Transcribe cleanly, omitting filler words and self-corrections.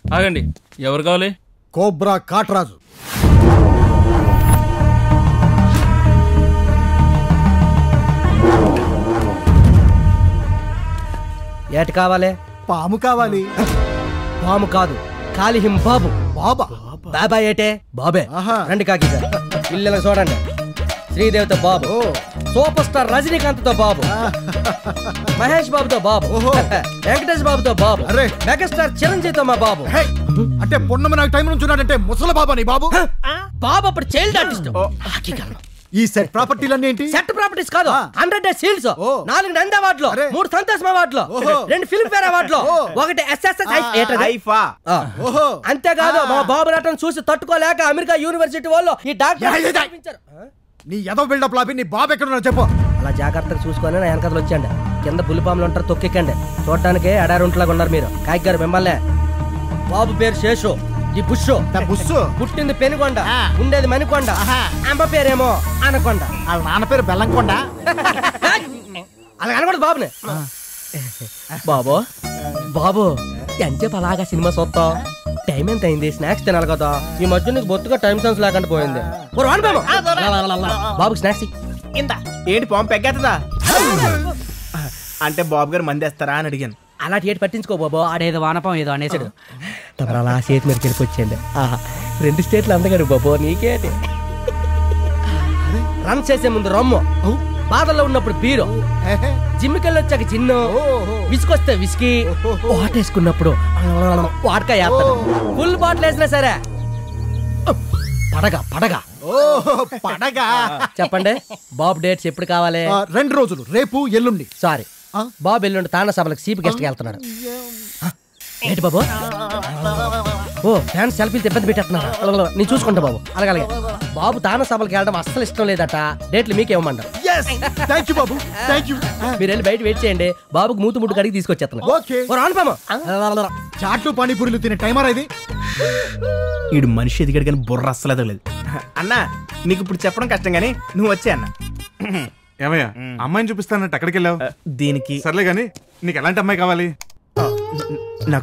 ఆగండి, ఎవరు కావాలి? కోబ్రా కాట్రాజు. ఏటి కావాలి? పాము కావాలి. పాము కాదు, కాలిహిం బాబు. బాబా? బాబా ఏటే? బాబే. రండి కాకి గారు, ఇల్లు చూడండి. శ్రీదేవితో బాబు, సూపర్ స్టార్ రజనీకాంత్ తో బాబు, మహేష్ బాబుతో బాబు, వెంకటేష్ బాబుతో బాబు, మెగాస్టార్ చిరంజీవితో మా బాబు. అంటే పొన్నమ నాకు టైం నుంచి ఉన్నాడంటే ముసలి బాబా నీ బాబు? బాబు అప్పుడు చైల్డ్ ఆర్టిస్ట్. ఈ సెట్ ప్రాపర్టీలన్నీ ఏంటి? సెట్ ప్రాపర్టీస్ కాదు, 100 సీల్స్, 4 నంది అవార్డులు, 3 సంతోష్ అవార్డులు, 2 ఫిల్మ్ ఫేర్ అవార్డులు, 1 SSS. అంతేకాదు మా బాబు నటన చూసి తట్టుకోలేక అమెరికా యూనివర్సిటీ వాళ్ళు ఈ డాక్టర్. నీ ఎదో బిల్డప్ లాపి నీ బాబు ఎక్కడ ఉన్నాడు చెప్పు. అలా జాగ్రత్తగా చూసుకొని నా వెనకలు వచ్చండి. కింద పులిపాములు ఉంటారు, తొక్కెక్కండి. చూడటానికి అడారుంట్లాగా ఉన్నారు మీరు. కాకి గారు మిమ్మల్నే. బాబు పేరు శేషు, ఈ బుష్. పుట్టింది పెనుకొండ, ఉండేది మణికొండ. అమ్మ పేరేమో అనకొండ. వాళ్ళ నాన్న పేరు బెల్లంకొండ. అలా అనకూడదు బాబుని. బాబు బాబు ఎంతసేపు అలాగా సినిమా చూస్తావు? టైం ఎంత అయింది? స్నాక్స్ తినాలి కదా. ఈ మధ్య నీకు బొత్తుగా టైం సెన్స్ లేకుండా పోయింది. బాబుకి స్నాక్స్ ఇందా. ఏంటి పాము పెగ్గేస్తుందా? అంటే బాబు గారు మందేస్తారా అని అడిగాను. అలాంటి ఏటి పట్టించుకో బాబు, ఆడేదో వానపం ఏదో అనేసాడు. తమరు అలా చేతి మీద వెళ్ళిపోయింది. 2 స్టేట్లు అందగాడు బాబు, నీకేటి. రన్ చేసే ముందు రమ్ము, బాధల్లో ఉన్నప్పుడు బీరు, జిమ్మికెళ్ళి వచ్చాక జిన్ను, విసుకొస్తే విసికి, వాటేసుకున్నప్పుడు వాడకాయ వేస్తాడు. ఫుల్ బాటిల్ వేసినా సరే పడగా పడగా. పడగా. చెప్పండి బాబు డేట్స్ ఎప్పుడు కావాలి? 2 రోజులు, రేపు ఎల్లుండి. సారీ, బాబు ఎల్లుండి తానా సభలకు చీఫ్ గెస్ట్ కి వెళ్తున్నాడు. ఏంటి బాబు? ఓ ఫ్యాన్స్ సెల్ఫీలు ఇబ్బంది పెట్టేస్తున్నారు. నేను చూసుకుంటా బాబు. అలాగే బాబు తానా సభలకు వెళ్ళడం అస్సలు ఇష్టం లేదట. డేట్లు మీకేమన్నారు? మీరు వెళ్ళి బయట వెయిట్ చేయండి. బాబుకి మూతు ముట్టు కడిగి తీసుకొచ్చేస్తున్నాను. చాట్లు పానీపూరీలు తినే టైమర్ ఇది. ఈడు మనిషి ఎదిగాడు కానీ బుర్ర అస్సలు ఎదగలేదు. అన్నా నీకు ఇప్పుడు చెప్పడం కష్టం గానీ నువ్వు వచ్చే అన్న. ఏమయ్యా అమ్మాయిని చూపిస్తానంటే ఎక్కడికి వెళ్ళావు? దీనికి సర్లే గానీ నీకు ఎలాంటి అమ్మాయి కావాలి? నాకు